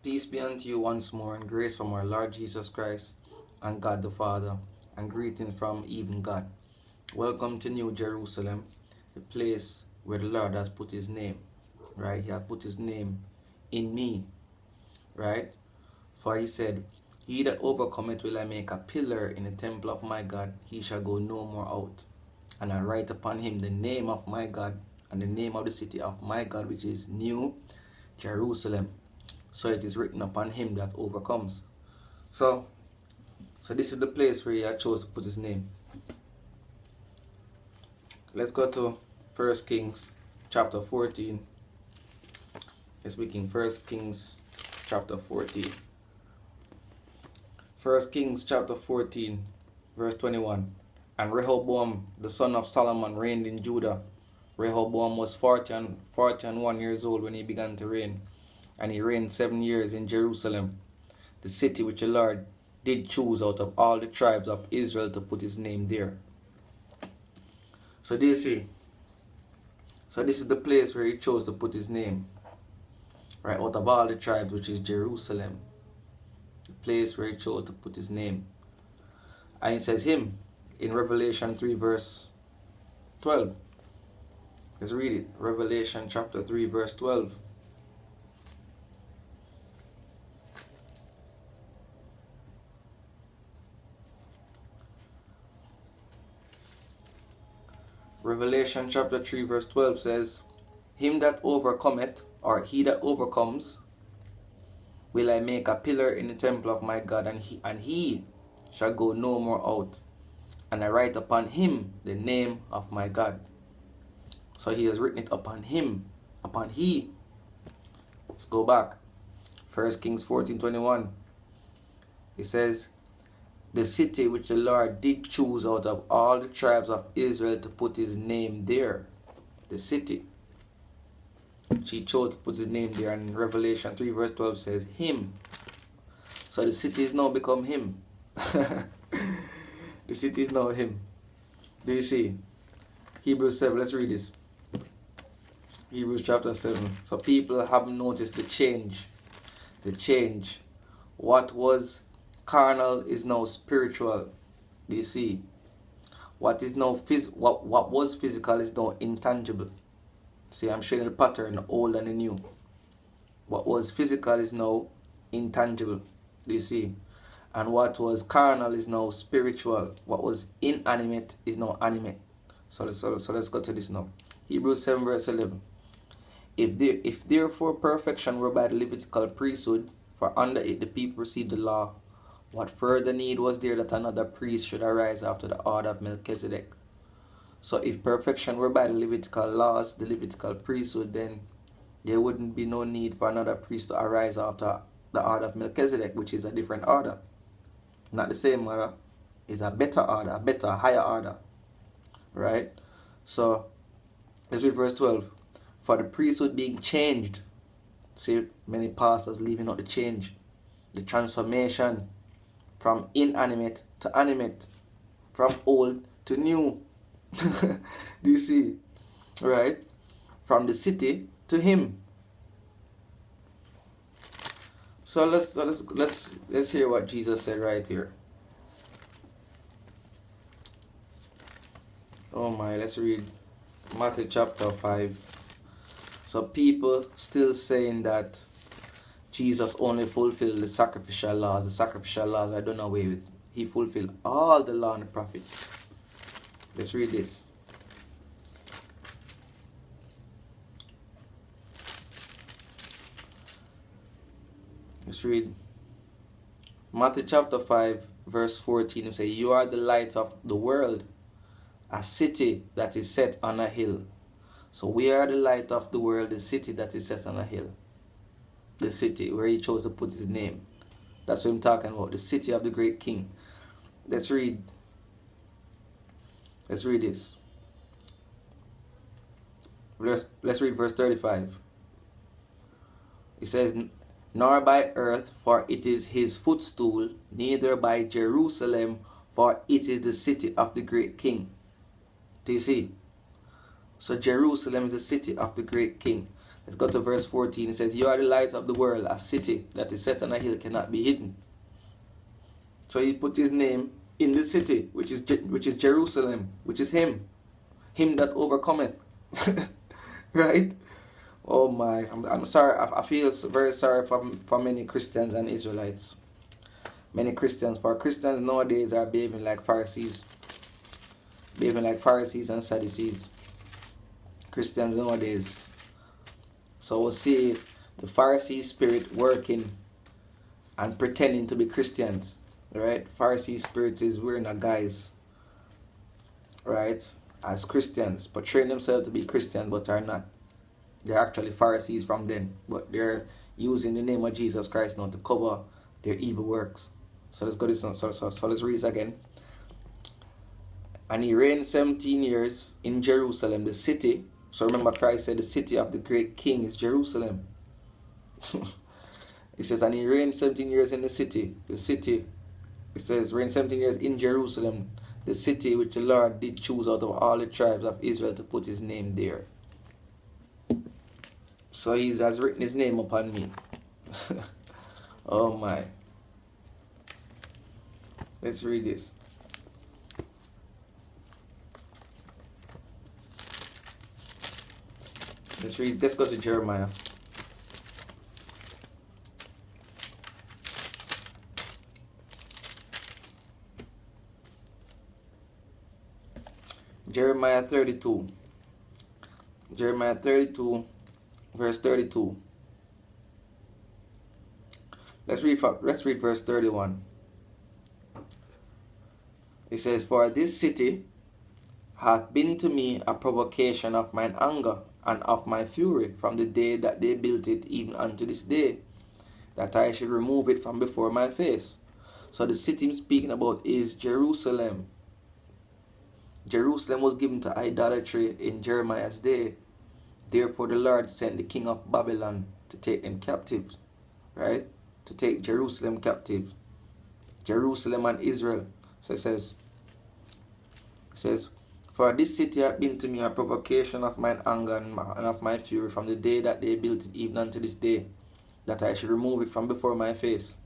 Peace be unto you once more, and grace from our Lord Jesus Christ and God the Father, and greeting from even God. Welcome to New Jerusalem, the place where the Lord has put his name, right? He has put his name in me, right? For he said, "He that overcometh will I make a pillar in the temple of my God, he shall go no more out. And I write upon him the name of my God, and the name of the city of my God, which is New Jerusalem. So it is written upon him that overcomes." So this is the place where he had chose to put his name. Let's go to 1 Kings chapter 14. Let's begin 1 Kings chapter 14. 1 Kings chapter 14, verse 21. And Rehoboam, the son of Solomon, reigned in Judah. Rehoboam was 41 years old when he began to reign, and he reigned 7 years in Jerusalem, the city which the Lord did choose out of all the tribes of Israel to put his name there. So do you see? So this is the place where he chose to put his name, right? Out of all the tribes, which is Jerusalem, the place where he chose to put his name. And it says him in Revelation 3 verse 12. Let's read it. Revelation chapter 3 verse 12. Revelation chapter 3 verse 12 says, "Him that overcometh, or he that overcomes, will I make a pillar in the temple of my God, and he shall go no more out. And I write upon him the name of my God." So he has written it upon him, upon he. Let's go back. 1 Kings 14:21. He says, "The city which the Lord did choose out of all the tribes of Israel to put his name there." The city which he chose to put his name there. And Revelation 3 verse 12 says him. So the city is now become him. The city is now him. Do you see? Hebrews 7, let's read this. Hebrews chapter 7. So people haven't noticed the change. The change. What was carnal is now spiritual. Do you see? What is now what was physical is now intangible. See, I'm showing the pattern, the old and the new. What was physical is now intangible. Do you see? And what was carnal is now spiritual. What was inanimate is now animate. So let's go to this now. Hebrews 7 verse 11. If therefore perfection were by the Levitical priesthood, for under it the people received the law, what further need was there that another priest should arise after the order of Melchizedek? So if perfection were by the Levitical laws, the Levitical priesthood, then there wouldn't be no need for another priest to arise after the order of Melchizedek, which is a different order. Not the same order. It's a better order, a better, higher order. Right? So let's read verse 12. For the priesthood being changed. See, many pastors leaving out the change. The transformation from inanimate to animate. From old to new. Do you see? Right? From the city to him. So let's hear what Jesus said right here. Oh my, let's read Matthew chapter 5. So people still saying that Jesus only fulfilled the sacrificial laws. The sacrificial laws are done away with. He fulfilled all the law and the prophets. Let's read this. Let's read Matthew chapter 5 verse 14. It says, "You are the light of the world, a city that is set on a hill." So we are the light of the world, the city that is set on a hill. The city where he chose to put his name. That's what I'm talking about. The city of the great king. Let's read this. Let's read verse 35. It says, "Nor by earth, for it is his footstool, neither by Jerusalem, for it is the city of the great king." Do you see? So Jerusalem is the city of the great king. Let's go to verse 14. It says, you are the light of the world, a city that is set on a hill cannot be hidden. So he put his name in the city, which is Jerusalem, which is him that overcometh. Right? Oh my, I'm sorry. I feel very sorry for many Christians and Israelites. Many Christians, for Christians nowadays are behaving like Pharisees. Behaving like Pharisees and Sadducees. Christians nowadays. So we'll see the Pharisee spirit working and pretending to be Christians. Right? Pharisee spirit is wearing a guise. Right? As Christians. Portraying themselves to be Christians but are not. They're actually Pharisees from then. But they're using the name of Jesus Christ now to cover their evil works. So let's go this one. So let's read this again. And he reigned 17 years in Jerusalem, the city. So remember, Christ said the city of the great king is Jerusalem. It says, and he reigned 17 years in the city. The city, it says, reigned 17 years in Jerusalem, the city which the Lord did choose out of all the tribes of Israel to put his name there. So he has written his name upon me. Oh my. Let's read this. Let's go to Jeremiah. Jeremiah 32. Jeremiah 32, verse 32. Let's read verse 31. It says, for this city hath been to me a provocation of mine anger and of my fury from the day that they built it even unto this day, that I should remove it from before my face. So the city I'm speaking about is Jerusalem. Jerusalem was given to idolatry in Jeremiah's day. Therefore the Lord sent the king of Babylon to take them captive. Right? To take Jerusalem captive. Jerusalem and Israel. So it says, for this city hath been to me a provocation of mine anger and of my fury from the day that they built it even unto this day, that I should remove it from before my face,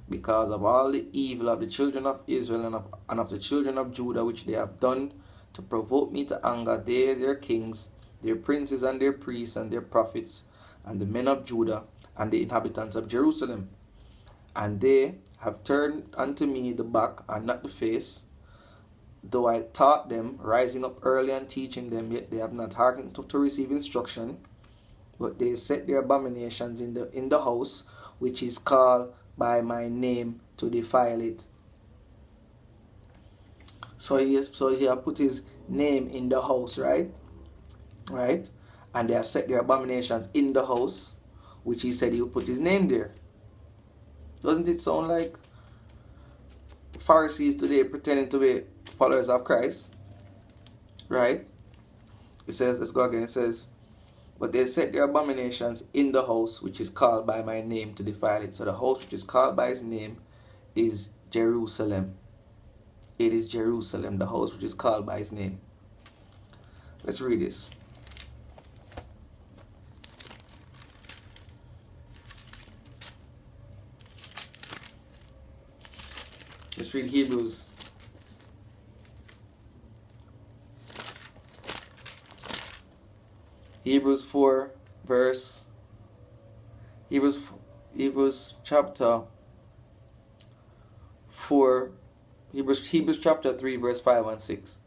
because of all the evil of the children of Israel and of the children of Judah, which they have done to provoke me to anger, they, their kings, their princes and their priests and their prophets, and the men of Judah, and the inhabitants of Jerusalem. And they have turned unto me the back and not the face, though I taught them, rising up early and teaching them, yet they have not hearkened to receive instruction, but they set their abominations in the house, which is called by my name, to defile it. So he has put his name in the house, right? Right? And they have set their abominations in the house, which he said he would put his name there. Doesn't it sound like Pharisees today pretending to be followers of Christ? Right? It says, let's go again. It says, but they set their abominations in the house which is called by my name to defile it. So the house which is called by his name is Jerusalem. It is Jerusalem, the house which is called by his name. Let's read this. Let's read Hebrews. Hebrews 4 verse. Hebrews chapter 4. Hebrews chapter 3 verse 5 and 6.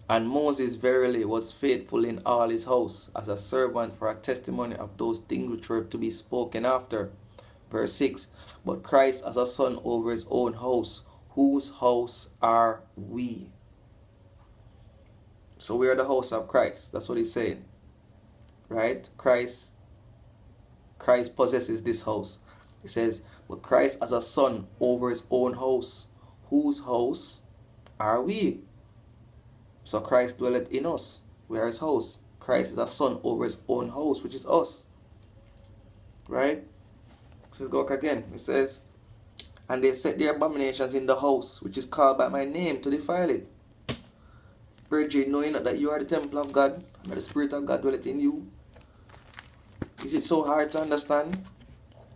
And Moses verily was faithful in all his house, as a servant for a testimony of those things which were to be spoken after. Verse 6. But Christ as a son over his own house, whose house are we? So we are the house of Christ. That's what he's saying. Right? Christ possesses this house. He says, but Christ as a son over his own house, whose house are we? So Christ dwelleth in us. We are his house. Christ is a son over his own house, which is us. Right? So let's go back again. It says, and they set their abominations in the house, which is called by my name, to defile it. Brethren, knowing that you are the temple of God, and that the Spirit of God dwelleth in you. Is it so hard to understand?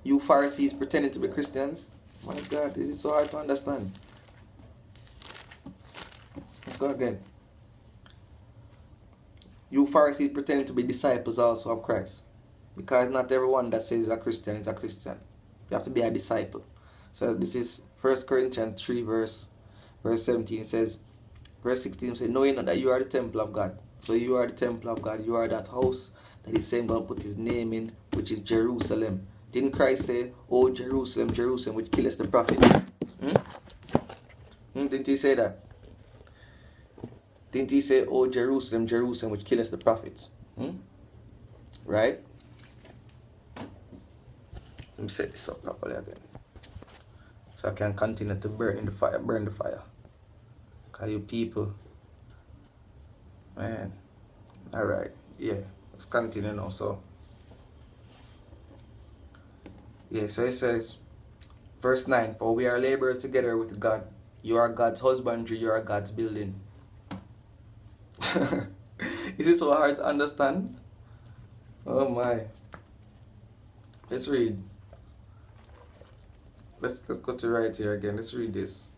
You Pharisees pretending to be Christians? My God, is it so hard to understand? Let's go again. You Pharisees pretending to be disciples also of Christ. Because not everyone that says a Christian is a Christian. You have to be a disciple. So this is 1 Corinthians 3 verse 17 says, verse 16 says, knowing that you are the temple of God. So you are the temple of God. You are that house that He's saying God put His name in, which is Jerusalem. Didn't Christ say, oh Jerusalem, Jerusalem, which killest the prophet? Didn't He say that? Didn't He say, oh Jerusalem, Jerusalem, which killest the prophets? Right? Let me set this up properly again, so I can continue to burn the fire. Cause you people, man. Alright, yeah. Let's continue now. So it says, verse 9, for we are laborers together with God. You are God's husbandry, you are God's building. Is it so hard to understand? Oh my. Let's read. Let's go to right here again. Let's read this.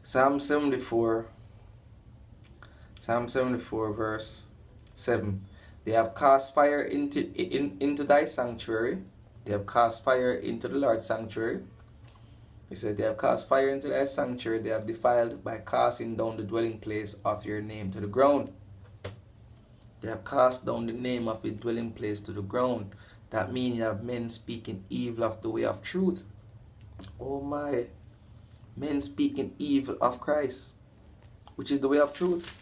Psalm 74 verse 7. They have cast fire into thy sanctuary. They have cast fire into the Lord's sanctuary. He said, they have cast fire into thy sanctuary. They have defiled by casting down the dwelling place of your name to the ground. They have cast down the name of His dwelling place to the ground. That means you have men speaking evil of the way of truth. Oh my. Men speaking evil of Christ, which is the way of truth.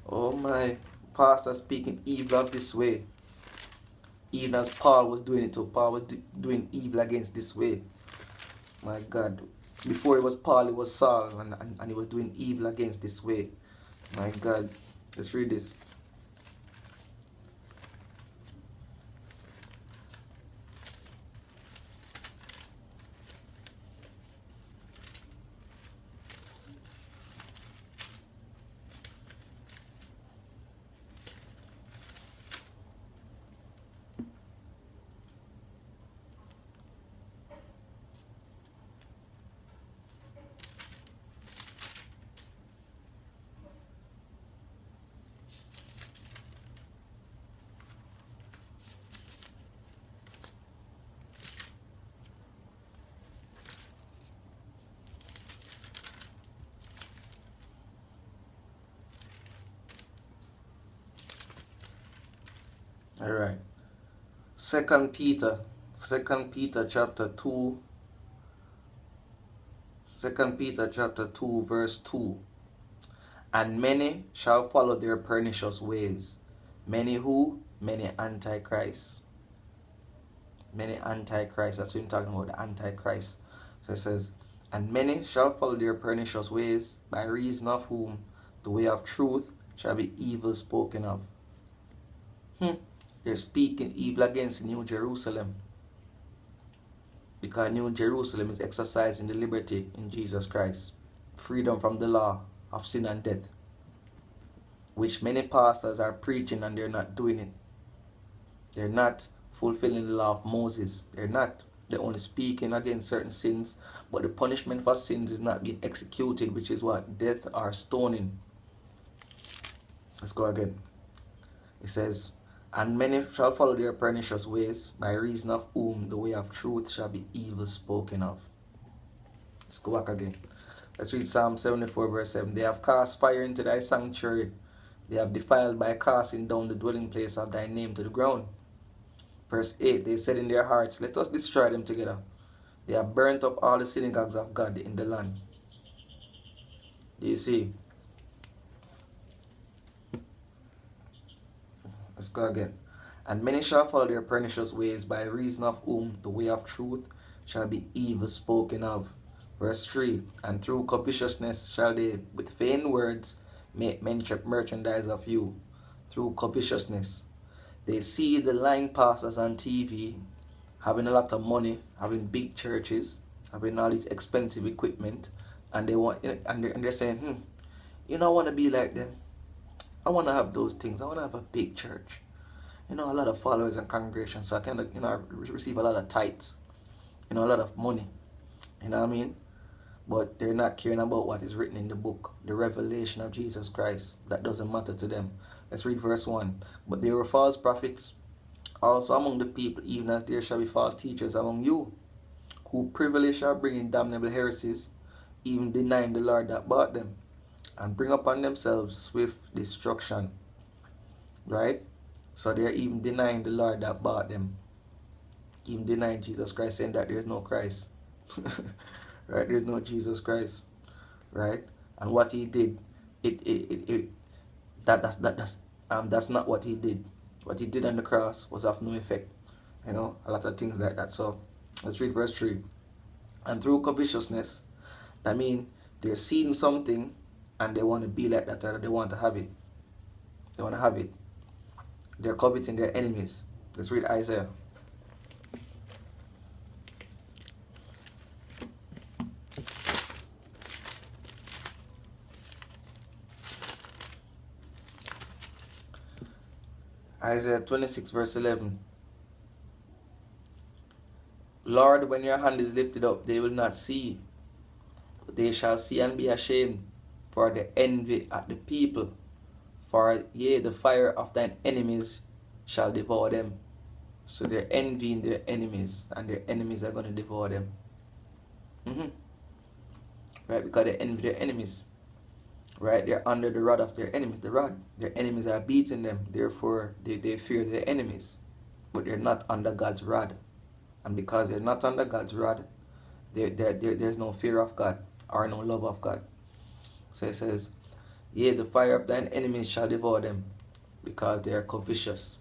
Oh my. Pastor speaking evil of this way. Even as Paul was doing it, so Paul was doing evil against this way. My God. Before it was Paul, it was Saul, and he was doing evil against this way. My God. Let's read this. All right. Second Peter chapter 2. 2 Peter chapter 2 verse 2. And many shall follow their pernicious ways. Many who? Many antichrist. Many antichrist. That's what I'm talking about, the antichrist. So it says, and many shall follow their pernicious ways, by reason of whom the way of truth shall be evil spoken of. They're speaking evil against New Jerusalem, because New Jerusalem is exercising the liberty in Jesus Christ, freedom from the law of sin and death, which many pastors are preaching, and they're not doing it. They're not fulfilling the law of Moses. They're not. They're only speaking against certain sins, but the punishment for sins is not being executed, which is what? Death or stoning. Let's go again. It says, and many shall follow their pernicious ways, by reason of whom the way of truth shall be evil spoken of. Let's go back again. Let's read Psalm 74 verse 7. They have cast fire into thy sanctuary. They have defiled by casting down the dwelling place of thy name to the ground. Verse 8. They said in their hearts, let us destroy them together. They have burnt up all the synagogues of God in the land. Do you see? Let's go again. And many shall follow their pernicious ways, by reason of whom the way of truth shall be evil spoken of. Verse 3. And through covetousness shall they with vain words make merchandise of you. Through covetousness. They see the lying pastors on TV having a lot of money, having big churches, having all these expensive equipment, and they want, and they're saying, I want to be like them. I want to have those things. I want to have a big church. A lot of followers and congregations, so I can, receive a lot of tithes. A lot of money. You know what I mean? But they're not caring about what is written in the book, the revelation of Jesus Christ. That doesn't matter to them. Let's read verse 1. But there were false prophets also among the people, even as there shall be false teachers among you, who privily shall bring in damnable heresies, even denying the Lord that bought them, and bring upon themselves swift destruction. Right? So they're even denying the Lord that bought them. Even denying Jesus Christ, saying that there's no Christ. Right? There's no Jesus Christ. Right? And what he did, that's not what he did. What he did on the cross was of no effect. A lot of things like that. So let's read verse 3. And through covetousness, I mean, they're seeing something and they want to be like that, or they want to have it. They want to have it. They're coveting their enemies. Let's read Isaiah. Isaiah 26 verse 11. Lord, when your hand is lifted up, they will not see. But they shall see and be ashamed for the envy at the people. For yea, the fire of thine enemies shall devour them. So they're envying their enemies, and their enemies are going to devour them. Right? Because they envy their enemies. Right? They're under the rod of their enemies. The rod. Their enemies are beating them. Therefore, they fear their enemies. But they're not under God's rod. And because they're not under God's rod, there's no fear of God or no love of God. So it says, yea, the fire of thine enemies shall devour them, because they are covetous.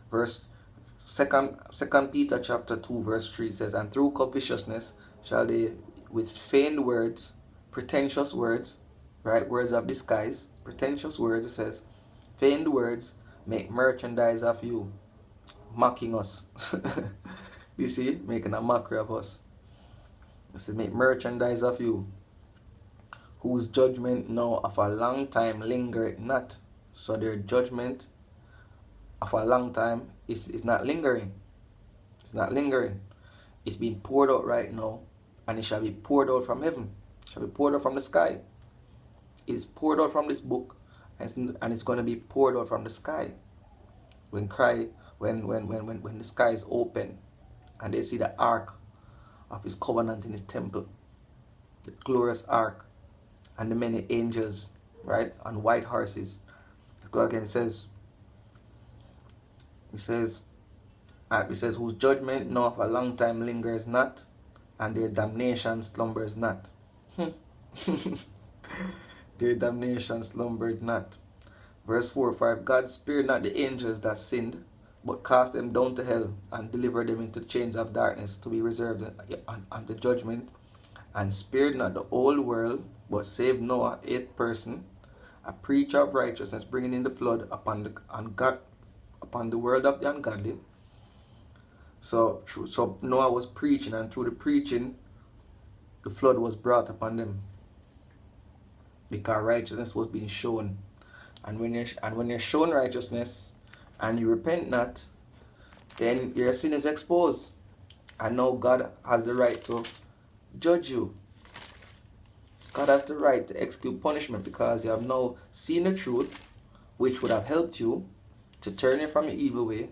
Verse 2 Peter chapter 2 verse 3 says, and through covetousness shall they with feigned words, pretentious words, right, words of disguise, pretentious words, it says, feigned words, make merchandise of you, mocking us. You see, making a mockery of us. It says, make merchandise of you, whose judgment now of a long time lingereth not. So their judgment of a long time is not lingering. It's not lingering. It's being poured out right now, and it shall be poured out from heaven. It shall be poured out from the sky. It's poured out from this book, and it's going to be poured out from the sky. When the sky is open, and they see the ark of his covenant in his temple, the glorious ark, and the many angels, right, on white horses. Let's go again. It says, whose judgment now of a long time lingers not, and their damnation slumbers not. Their damnation slumbered not. Verse 4-5, God spared not the angels that sinned, but cast them down to hell, and delivered them into chains of darkness to be reserved unto judgment, and spared not the whole world, but saved Noah, 8th person, a preacher of righteousness, bringing in the flood upon the world of the ungodly. So Noah was preaching, and through the preaching, the flood was brought upon them, because righteousness was being shown. And when you're shown righteousness, and you repent not, then your sin is exposed, and now God has the right to judge you. God has the right to execute punishment, because you have now seen the truth, which would have helped you to turn you from your evil way,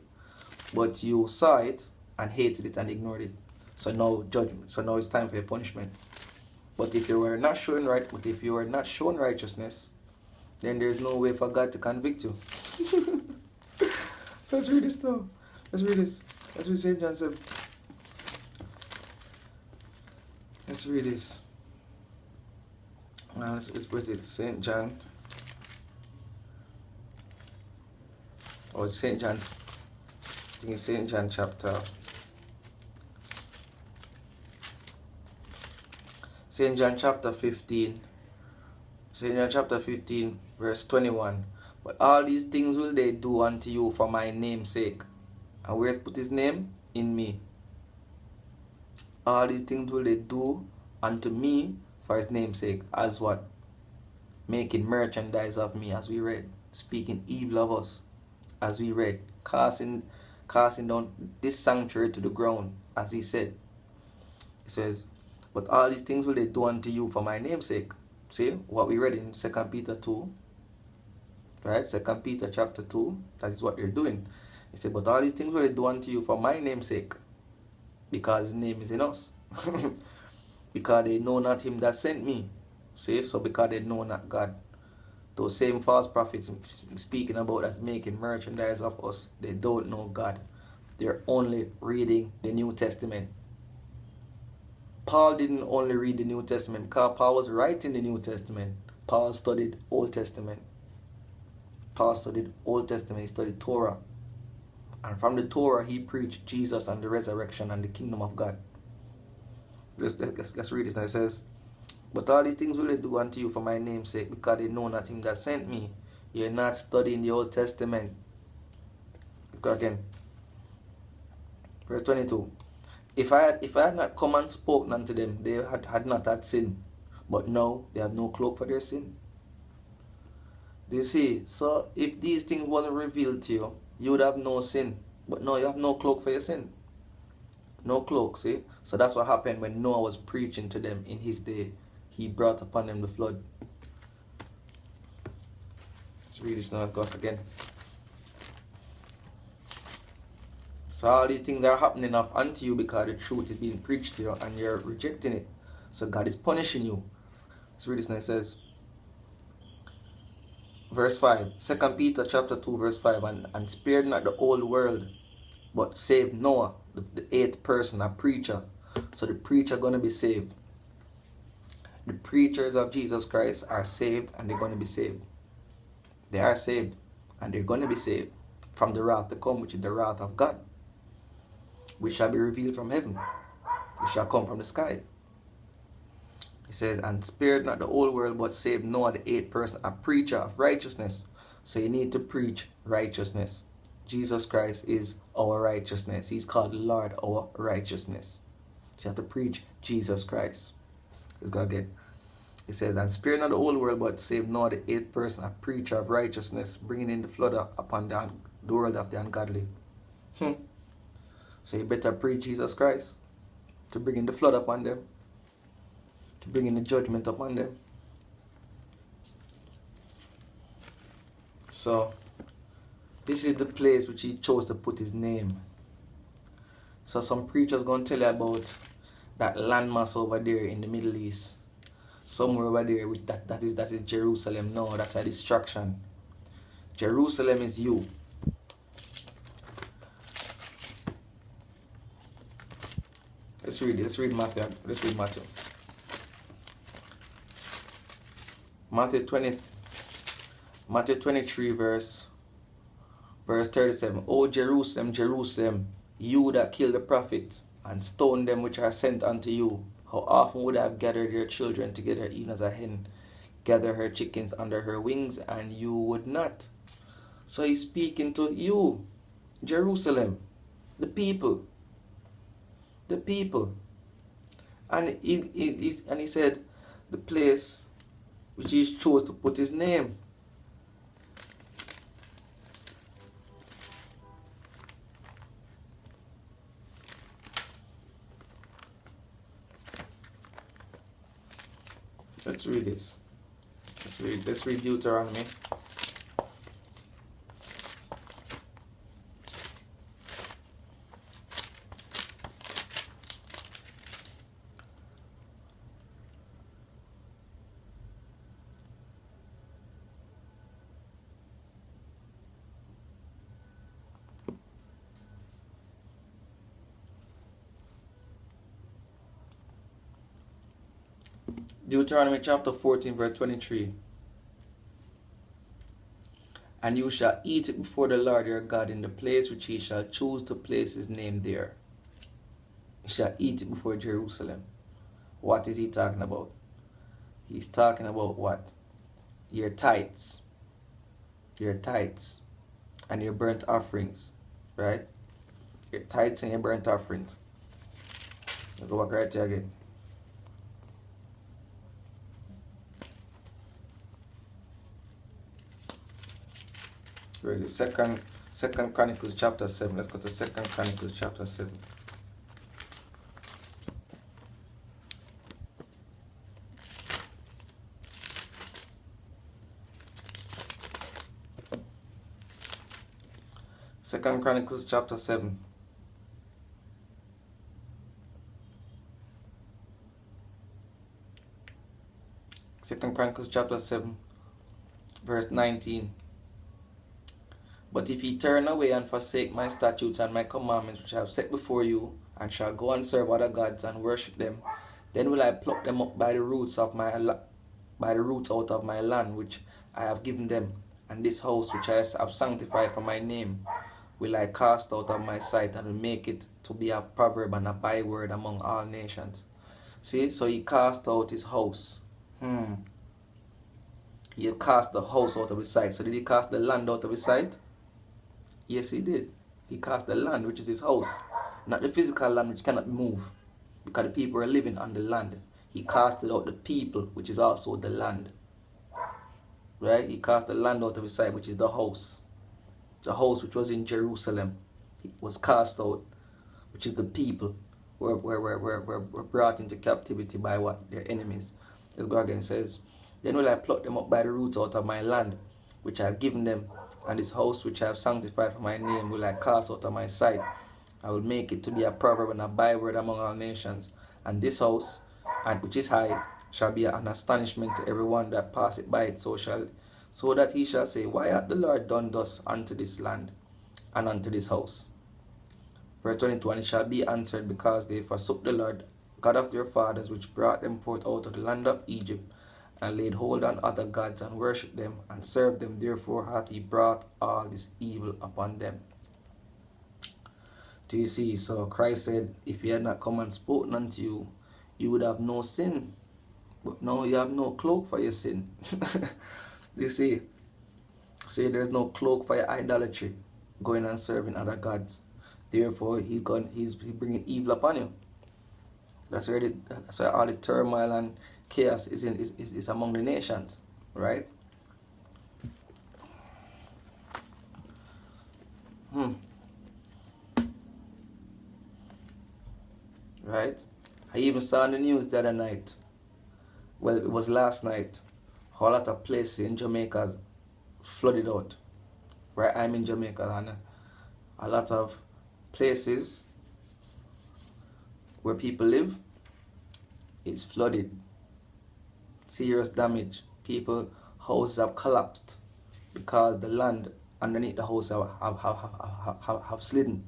but you saw it and hated it and ignored it. So now judgment. So now it's time for your punishment. But if you were not shown righteousness, then there's no way for God to convict you. So let's read this though. Let's read this. Let's read St. John 7. Let's read this. Let's put it St. John. Or St. John's. I think it's St. John chapter. St. John chapter 15. St. John chapter 15, verse 21. But all these things will they do unto you for my name's sake. And where's put his name? In me. All these things will they do unto me for his name's sake. As what? Making merchandise of me, as we read. Speaking evil of us, as we read. Casting down this sanctuary to the ground, as he said. He says, but all these things will they do unto you for my name's sake. See what we read in 2 Peter 2. Right? 2 Peter chapter 2. That is what they're doing. He said, but all these things will they do unto you for my name's sake. Because his name is in us. Because they know not him that sent me. See? So because they know not God. Those same false prophets speaking about us making merchandise of us, they don't know God. They're only reading the New Testament. Paul didn't only read the New Testament because Paul was writing the New Testament. Paul studied Old Testament. Paul studied Old Testament. He studied Torah. And from the Torah, he preached Jesus and the resurrection and the kingdom of God. Let's read this now. It says, but all these things will they do unto you for my name's sake, because they know not him that sent me. You're not studying the Old Testament. Let's go again. Verse 22. If I had not come and spoken unto them, they had not had sin. But now they have no cloak for their sin. Do you see? So if these things wasn't revealed to you, you would have no sin. But now you have no cloak for your sin. No cloak, see? So that's what happened when Noah was preaching to them in his day. He brought upon them the flood. Let's read this now. Let's go again. So all these things are happening up unto you because the truth is being preached to you and you're rejecting it. So God is punishing you. Let's read this now. It says, verse 5. 2 Peter chapter 2 verse 5. And spared not the whole world, but saved Noah, the eighth person, a preacher. So the preacher going to be saved. The preachers of Jesus Christ are saved and they're going to be saved. They are saved and they're going to be saved from the wrath to come, which is the wrath of God, which shall be revealed from heaven, which shall come from the sky. He says, and spared not the whole world, but saved Noah, the eighth person, a preacher of righteousness. So you need to preach righteousness. Jesus Christ is our righteousness. He's called the Lord, our righteousness. So you have to preach Jesus Christ. Let's go again. He says, and spared not the whole world, but saved Noah, the eighth person, a preacher of righteousness, bringing in the flood upon the world of the ungodly. So you better preach Jesus Christ to bring in the flood upon them, to bring in the judgment upon them. So this is the place which he chose to put his name. So some preachers going to tell you about that landmass over there in the Middle East. Somewhere over there with that is Jerusalem. No, that's a distraction. Jerusalem is you. Let's read Matthew. Let's read Matthew. Matthew 23 verse 37. O Jerusalem, Jerusalem, you that kill the prophets and stone them which are sent unto you, how often would I have gathered your children together, even as a hen gather her chickens under her wings, and you would not. So he's speaking to you, Jerusalem, the people. The people. And he said the place which he chose to put his name. Let's read this. Let's read Deuteronomy. Deuteronomy chapter 14 verse 23. And you shall eat it before the Lord your God in the place which he shall choose to place his name there. You shall eat it before Jerusalem. What is he talking about? He's talking about what? Your tithes. Your tithes. And your burnt offerings. Right? Your tithes and your burnt offerings. Let's go back right here again. Where is it? Second Chronicles chapter 7. Let's go to Second Chronicles chapter 7. Second Chronicles chapter 7. Second Chronicles chapter 7, verse 19. But if ye turn away and forsake my statutes and my commandments which I have set before you, and shall go and serve other gods and worship them, then will I pluck them up by the roots out of my land which I have given them, and this house which I have sanctified for my name will I cast out of my sight, and will make it to be a proverb and a byword among all nations. See, so he cast out his house. He cast the house out of his sight. So did he cast the land out of his sight? Yes, he did. He cast the land, which is his house. Not the physical land, which cannot be moved, because the people are living on the land. He casted out the people, which is also the land. Right? He cast the land out of his sight, which is the house. The house which was in Jerusalem, it was cast out, which is the people were brought into captivity by what? Their enemies. Let's go again. It says, then will I pluck them up by the roots out of my land, which I have given them, and this house which I have sanctified for my name will I cast out of my sight. I will make it to be a proverb and a byword among all nations. And this house, and which is high, shall be an astonishment to everyone that passeth by it, so that he shall say, why hath the Lord done thus unto this land and unto this house? Verse 22, and it shall be answered, because they forsook the Lord God of their fathers, which brought them forth out of the land of Egypt, and laid hold on other gods, and worshipped them, and served them. Therefore hath he brought all this evil upon them. Do you see? So Christ said, if he had not come and spoken unto you, you would have no sin. But now you have no cloak for your sin. You see? See, there's no cloak for your idolatry, going and serving other gods. Therefore, he's bringing evil upon you. That's why all the turmoil and chaos is among the nations, right? Right? I even saw on the news the other night. Well, it was last night. A lot of places in Jamaica flooded out. Right? I'm in Jamaica, and a lot of places where people live, it's flooded. Serious damage. Houses have collapsed because the land underneath the house have slidden.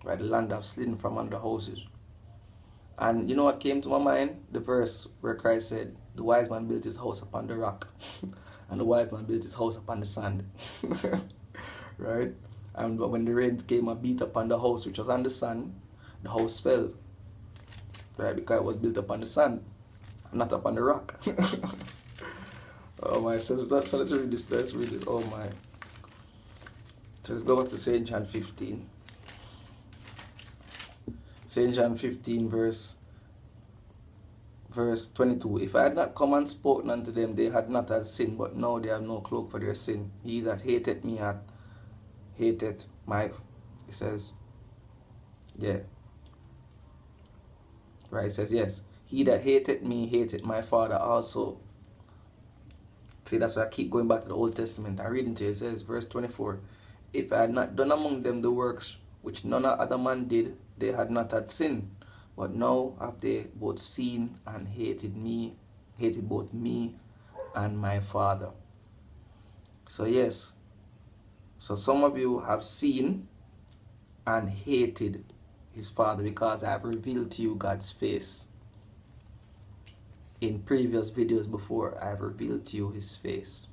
Right? The land have slidden from under houses. And you know what came to my mind? The verse where Christ said, the wise man built his house upon the rock, and the wise man built his house upon the sand. Right? And when the rain came and beat upon the house which was on the sand, the house fell. Right? Because it was built upon the sand, not upon the rock. Oh my, so let's read this. Let's read it. Oh my. So let's go back to St. John 15. St. John 15 verse 22. If I had not come and spoken unto them, they had not had sin, but now they have no cloak for their sin. He that hated me hath hated my, it says, yeah. Right, it says, yes. He that hated me hated my Father also. See, that's why I keep going back to the Old Testament. I'm reading to you. It says, verse 24. If I had not done among them the works which none other man did, they had not had sin. But now have they both seen and hated both me and my Father. So yes, so some of you have seen and hated his Father, because I have revealed to you God's face. In previous videos before, I have revealed to you his face.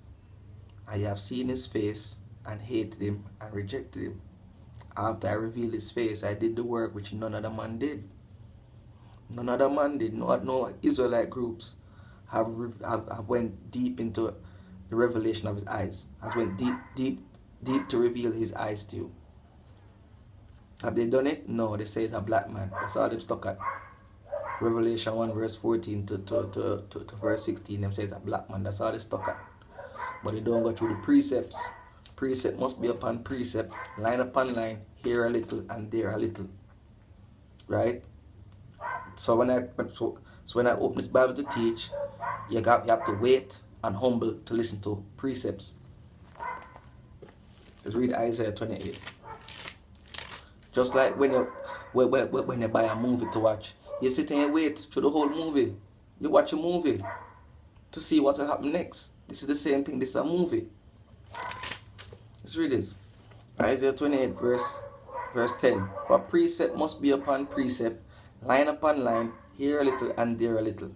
I have seen his face and hated him and rejected him. After I revealed his face, I did the work which none other man did. None other man did. No Israelite groups have went deep into the revelation of his eyes. Has went deep to reveal his eyes to you. Have they done it? No, they say it's a black man. That's all they've stuck at. Revelation 1 verse 14 to verse 16, them says a black man. That's all they stuck at. But they don't go through the precepts. Precept must be upon precept, line upon line, here a little and there a little. Right? So when I open this Bible to teach, you have to wait and humble to listen to precepts. Just read Isaiah 28. Just like when you buy a movie to watch, you sit and you wait through the whole movie. You watch a movie to see what will happen next. This is the same thing. This is a movie. Let's read this. Isaiah 28 verse 10. For precept must be upon precept, line upon line, here a little and there a little.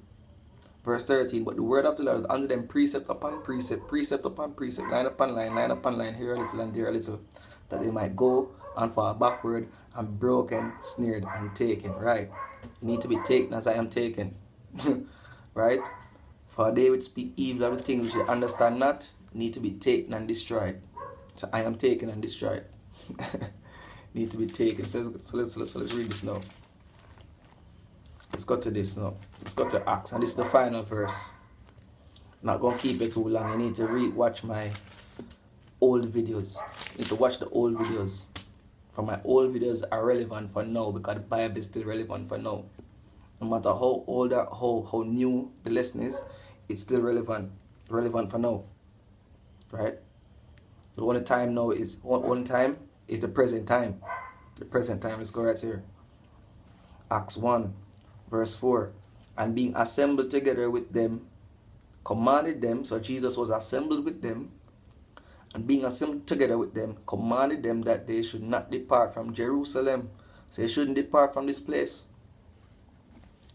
Verse 13. But the word of the Lord is under them precept upon precept, precept upon precept, line upon line, here a little and there a little, that they might go and fall backward and broken, snared, and taken. Right? You need to be taken as I am taken. Right? For they which speak evil of the things which they understand not, need to be taken and destroyed. So I am taken and destroyed. Need to be taken. So let's read this now. Let's go to this now. Let's go to Acts. And this is the final verse. I'm not going to keep it too long. You need to watch my old videos. You need to watch the old videos. For my old videos are relevant for now, because the Bible is still relevant for now. No matter how old or how new the lesson is, it's still relevant for now. Right? The only time now is the present time. The present time. Let's go right here. Acts 1 verse 4. And being assembled together with them, commanded them. So Jesus was assembled with them. And being assembled together with them, commanded them that they should not depart from Jerusalem. So you shouldn't depart from this place.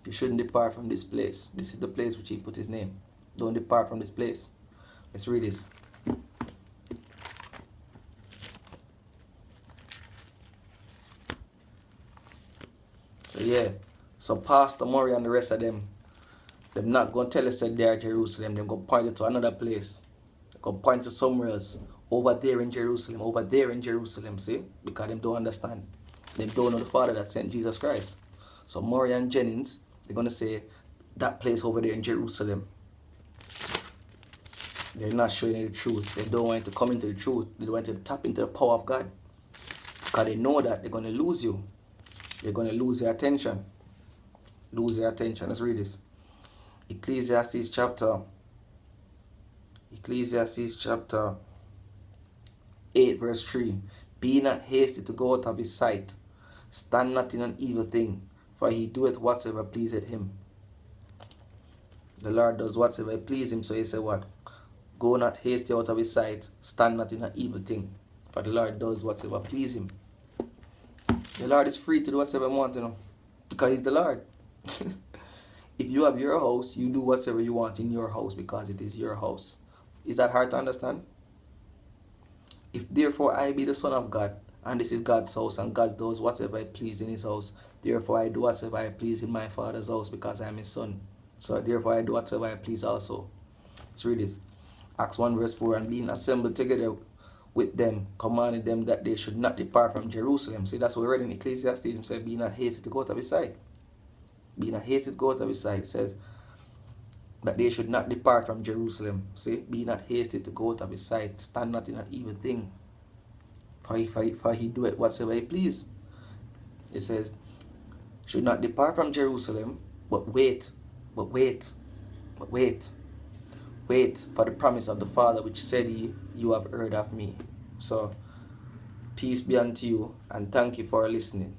You shouldn't depart from this place. This is the place which he put his name. Don't depart from this place. Let's read this. So yeah. So Pastor Murray and the rest of them not going to tell us that they are Jerusalem. They're going to point it to another place. They're going to point to somewhere else. Over there in Jerusalem. Over there in Jerusalem. See? Because they don't understand. They don't know the Father that sent Jesus Christ. So Murray and Jennings, they're going to say that place over there in Jerusalem. They're not showing you the truth. They don't want to come into the truth. They don't want to tap into the power of God. Because they know that they're going to lose you. They're going to lose your attention. Lose your attention. Let's read this. Ecclesiastes chapter 8 verse 3. Be not hasty to go out of his sight. Stand not in an evil thing, for he doeth whatsoever pleaseth him. The Lord does whatsoever please him. So he said what? Go not hasty out of his sight. Stand not in an evil thing, for the Lord does whatsoever please him. The Lord is free to do whatsoever he wants, you know, because he's the Lord. If you have your house, you do whatsoever you want in your house, because it is your house. Is that hard to understand? If therefore I be the Son of God, and this is God's house, and God does whatsoever I please in his house, therefore I do whatsoever I please in my Father's house, because I am his son. So therefore I do whatsoever I please also. Let's read this. Acts 1 verse 4. And being assembled together with them, commanded them that they should not depart from Jerusalem. See, that's what we read in Ecclesiastes. He said, be not hasty to go out of his sight. Be not hasty to go out of his sight. It says that they should not depart from Jerusalem. See, be not hasty to go out of his sight. Stand not in an evil thing, for he doeth whatsoever he please. It says, should not depart from Jerusalem, but wait for the promise of the Father, which said he, you have heard of me. So, peace be unto you, and thank you for listening.